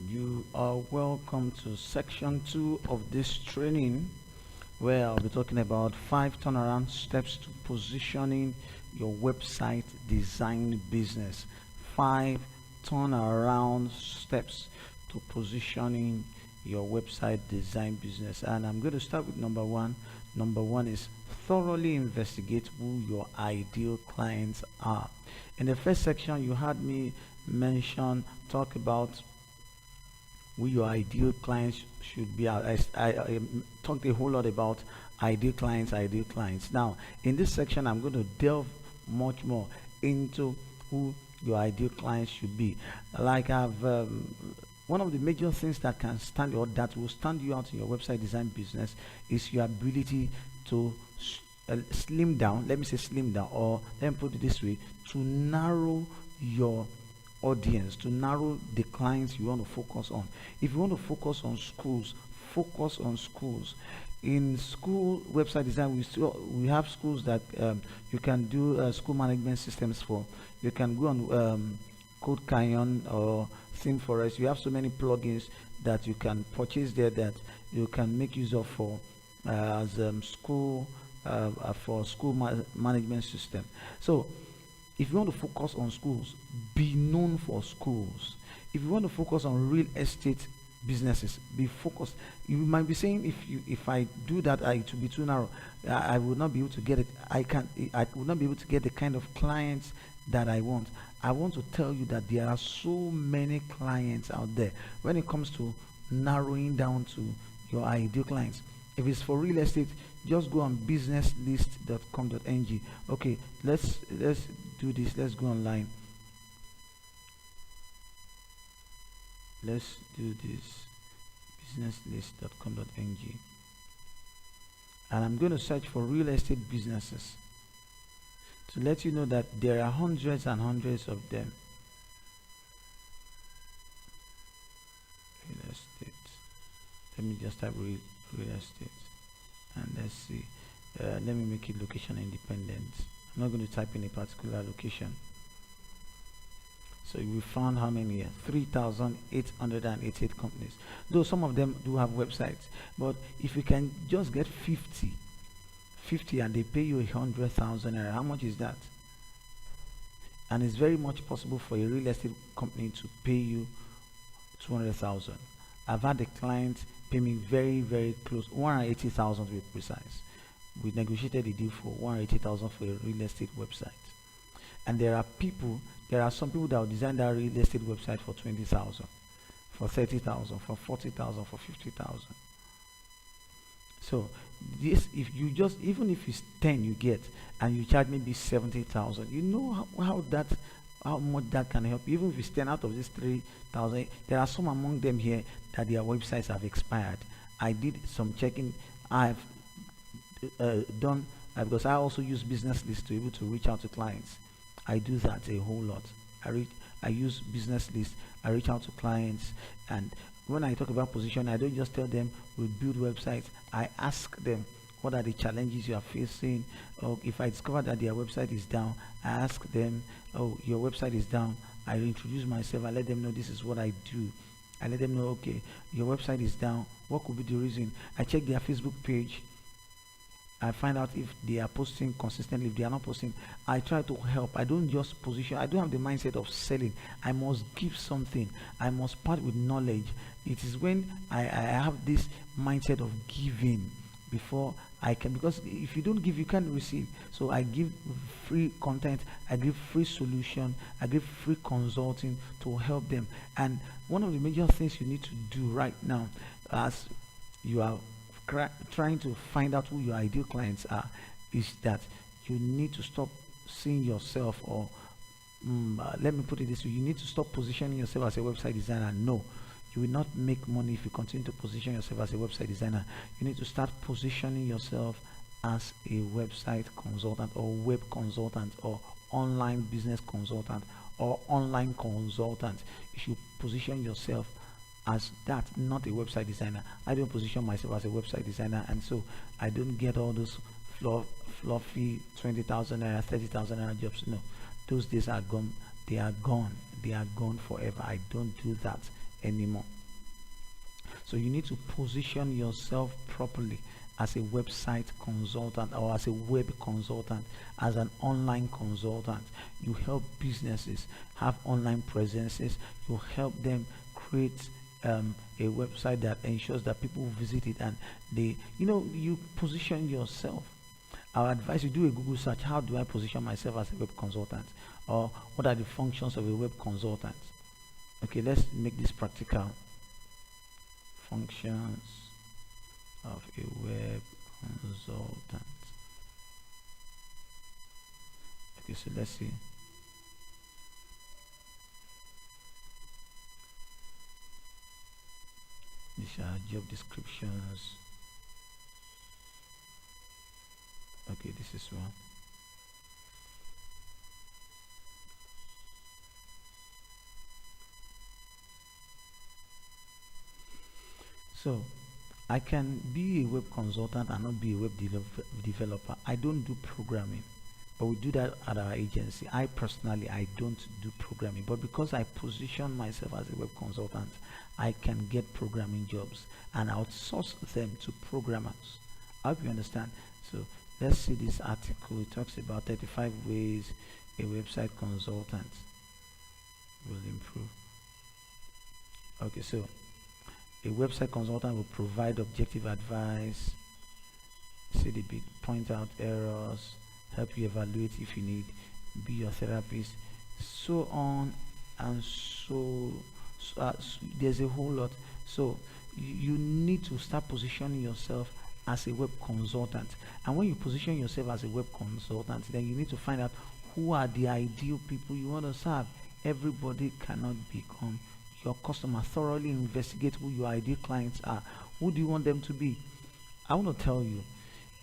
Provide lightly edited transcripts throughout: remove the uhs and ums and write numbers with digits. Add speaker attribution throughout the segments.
Speaker 1: You are welcome to section 2 of this training, where I'll be talking about 5 turnaround steps to positioning your website design business. 5 turnaround steps to positioning your website design business. And I'm going to start with number 1. Number 1 is thoroughly investigate who your ideal clients are. In the first section, you had me talk about who your ideal clients should be. I talked a whole lot about ideal clients. Now, in this section, I'm going to delve much more into who your ideal clients should be. Like one of the major things that can stand or that will stand you out in your website design business is your ability to slim down. Let me say slim down, or let me put it this way: to narrow your audience, to narrow the clients you want to focus on. If you want to focus on schools, focus on schools. In school website design, we have schools that you can do school management systems for. You can go on Code Canyon or ThemeForest. You have so many plugins that you can purchase there that you can make use of for as school for school management system. So if you want to focus on schools, be known for schools. If you want to focus on real estate businesses, be focused. You might be saying, if I do that, it will be too narrow. I will not be able to get it. I will not be able to get the kind of clients that I want. I want to tell you that there are so many clients out there when it comes to narrowing down to your ideal clients. If it's for real estate, just go on businesslist.com.ng. Okay, let's do this. Let's go online. Let's do this. businesslist.com.ng. And I'm going to search for real estate businesses to let you know that there are hundreds and hundreds of them. Real estate. Let me just type real estate, and let's see. Let me make it location independent. I'm not going to type in a particular location. So we found how many here? 3,888 companies. Though some of them do have websites, but if you can just get 50 and they pay you 100,000 naira, how much is that? And it's very much possible for a real estate company to pay you 200,000. I've had a client pay me very, very close, 180,000 to be precise. We negotiated a deal for 180,000 for a real estate website. And there are some people that will design that real estate website for 20,000, for 30,000, for 40,000, for 50,000. So this, if you just, even if it's 10 you get, and you charge maybe 70,000, you know how much that can help. Even if it's 10 out of this 3,000, there are some among them here that their websites have expired. I did some checking. I've done because I also use Business List to be able to reach out to clients. I do that a whole lot. I use Business List. I reach out to clients, and when I talk about position, I don't just tell them we build websites. I ask them, what are the challenges you are facing? Or if I discover that their website is down, I ask them, oh, your website is down. I introduce myself. I let them know this is what I do. I let them know, okay, your website is down. What could be the reason? I check their Facebook page. I find out if they are posting consistently. If they are not posting, I try to help. I don't just position. I don't have the mindset of selling. I must give something. I must part with knowledge. It is when I have this mindset of giving before I can, because if you don't give, you can't receive. So I give free content, I give free solution, I give free consulting to help them. And one of the major things you need to do right now, as you are trying to find out who your ideal clients are, is that you need to stop seeing yourself, or let me put it this way: you need to stop positioning yourself as a website designer. No, you will not make money if you continue to position yourself as a website designer. You need to start positioning yourself as a website consultant, or web consultant, or online business consultant, or online consultant. You should position yourself as that, not a website designer. I don't position myself as a website designer, and so I don't get all those fluffy 20,000 naira, 30,000 naira jobs. No, those days are gone. They are gone. They are gone forever. I don't do that anymore. So you need to position yourself properly as a website consultant or as a web consultant, as an online consultant. You help businesses have online presences. You help them create a website that ensures that people visit it, and you position yourself. I would advise you do a Google search. How do I position myself as a web consultant? Or what are the functions of a web consultant? Okay, let's make this practical. Functions of a web consultant. Okay, so let's see. These are job descriptions. Okay, this is one. So I can be a web consultant and not be a web developer. I don't do programming, but we do that at our agency. I personally, I don't do programming, but because I position myself as a web consultant, I can get programming jobs and outsource them to programmers. I hope you understand. So let's see this article. It talks about 35 ways a website consultant will improve. Okay, so a website consultant will provide objective advice, see the big, point out errors, help you evaluate if you need, be your therapist, so on and there's a whole lot. So you need to start positioning yourself as a web consultant. And when you position yourself as a web consultant, then you need to find out who are the ideal people you want to serve. Everybody cannot become your customer. Thoroughly investigate who your ideal clients are. Who do you want them to be? I want to tell you,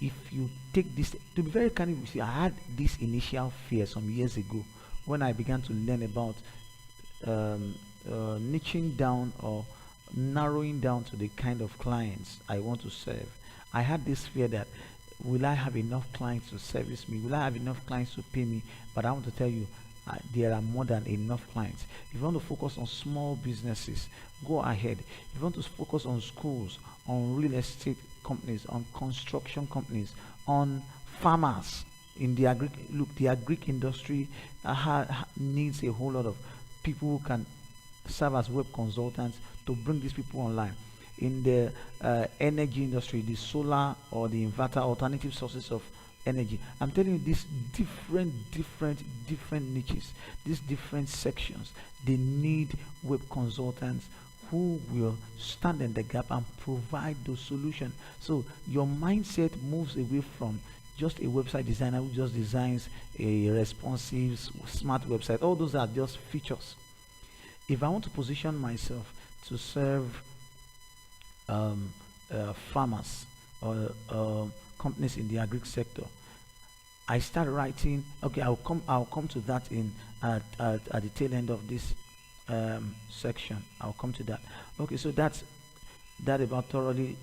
Speaker 1: if you take this, to be very candid with you, I had this initial fear some years ago when I began to learn about niching down or narrowing down to the kind of clients I want to serve. I had this fear that, will I have enough clients to service me? Will I have enough clients to pay me? But I want to tell you, there are more than enough clients. If you want to focus on small businesses, go ahead. If you want to focus on schools, on real estate companies, on construction companies, on farmers in the agric industry needs a whole lot of people who can serve as web consultants to bring these people online. In the energy industry, the solar or the inverter, alternative sources of energy, I'm telling you, these different niches, these different sections, they need web consultants who will stand in the gap and provide those solutions. So your mindset moves away from just a website designer who just designs a responsive smart website. All those are just features. If I want to position myself to serve farmers or companies in the agri sector, I start writing. Okay, I'll come to that in at the tail end of this section. I'll come to that. Okay, so that's that about thoroughly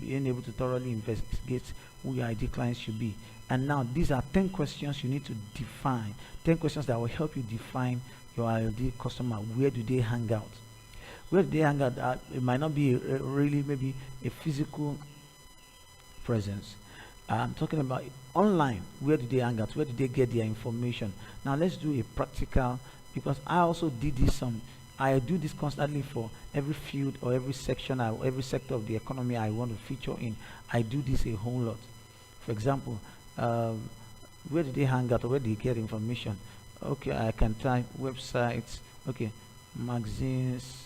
Speaker 1: being able to thoroughly investigate who your ideal clients should be. And now these are 10 questions you need to define. 10 questions that will help you define your ideal customer. Where do they hang out? Where do they hang out? It might not be really maybe a physical presence. I'm talking about online. Where do they hang out? Where do they get their information? Now let's do a practical, because I also did this I do this constantly for every field or every section or every sector of the economy I want to feature in. I do this a whole lot. For example, where do they hang out or where do they get information? Okay, I can type websites. Okay, magazines,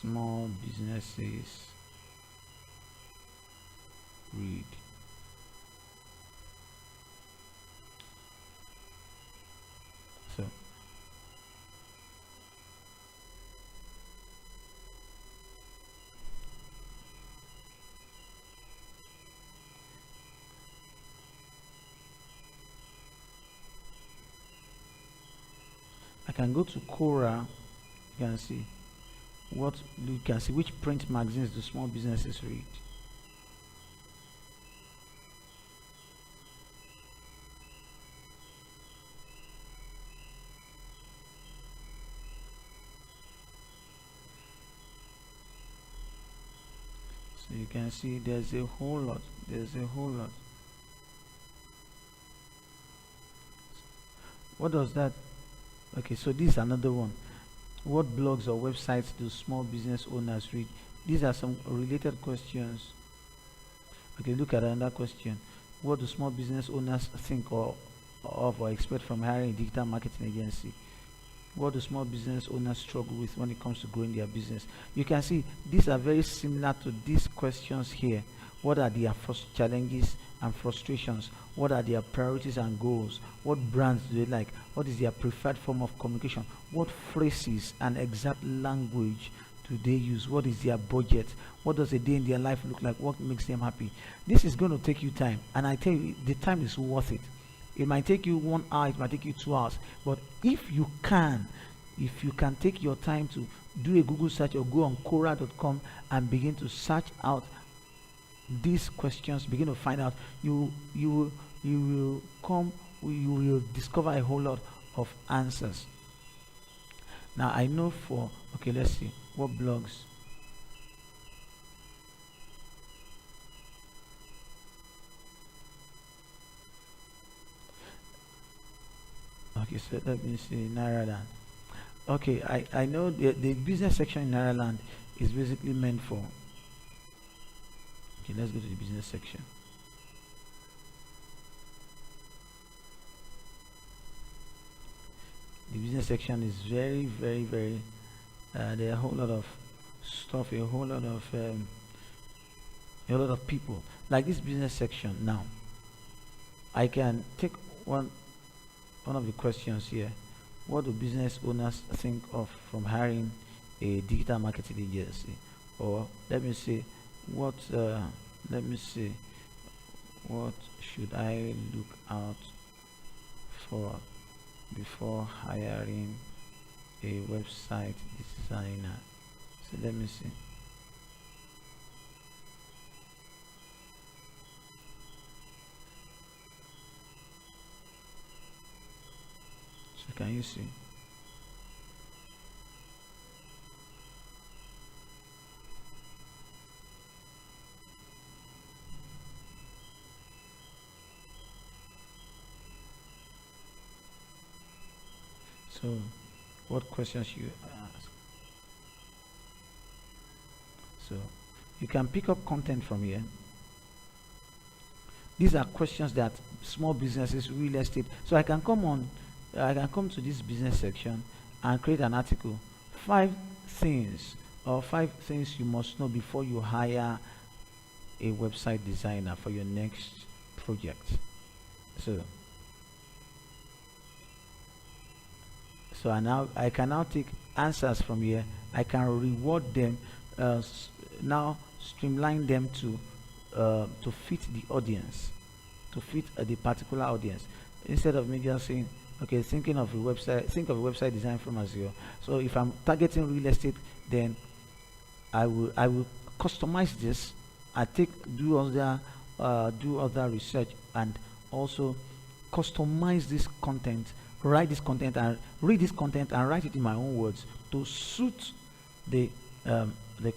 Speaker 1: small businesses read. So I can go to Quora. You can see which print magazines the small businesses read. So you can see there's a whole lot. There's a whole lot. What does that? Okay, so this is another one. What blogs or websites do small business owners read? These are some related questions. Okay, look at another question. What do small business owners think or expect from hiring a digital marketing agency? What do small business owners struggle with when it comes to growing their business? You can see these are very similar to these questions here. What are their first challenges and frustrations? What are their priorities and goals? What brands do they like? What is their preferred form of communication? What phrases and exact language do they use? What is their budget? What does a day in their life look like? What makes them happy? This is going to take you time, and I tell you, the time is worth it. It might take you 1 hour, it might take you 2 hours, but if you can take your time to do a Google search or go on Quora.com and begin to search out these questions, begin to find out, you will discover a whole lot of answers. Now I know for, okay, let's see what blogs. Okay, so let me see Nairaland. Okay, I know the business section in Nairaland is basically meant for. Okay, let's go to the business section. The business section is very, very, very. There are a whole lot of stuff, a whole lot of people. Like this business section now. I can take one of the questions here. What do business owners think of from hiring a digital marketing agency? Or let me see what should I look out for before hiring a website designer? So let me see. So can you see? So what questions you ask? So you can pick up content from here. These are questions that small businesses, real estate. So I can come to this business section and create an article. 5 things you must know before you hire a website designer for your next project. So I can now take answers from here. I can reward them, now streamline them to fit the audience, to fit the particular audience. Instead of me just saying, okay, think of a website design firm as your. So if I'm targeting real estate, then I will customize this. Do other research and also customize this content, write this content and read this content and write it in my own words to suit the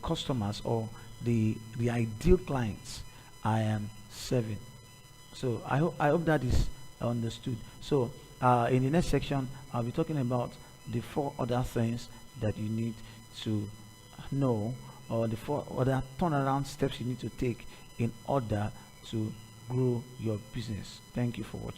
Speaker 1: customers or the ideal clients I am serving. So I hope that is understood. So in the next section, I'll be talking about the 4 other things that you need to know, or the 4 other turnaround steps you need to take in order to grow your business. Thank you for watching.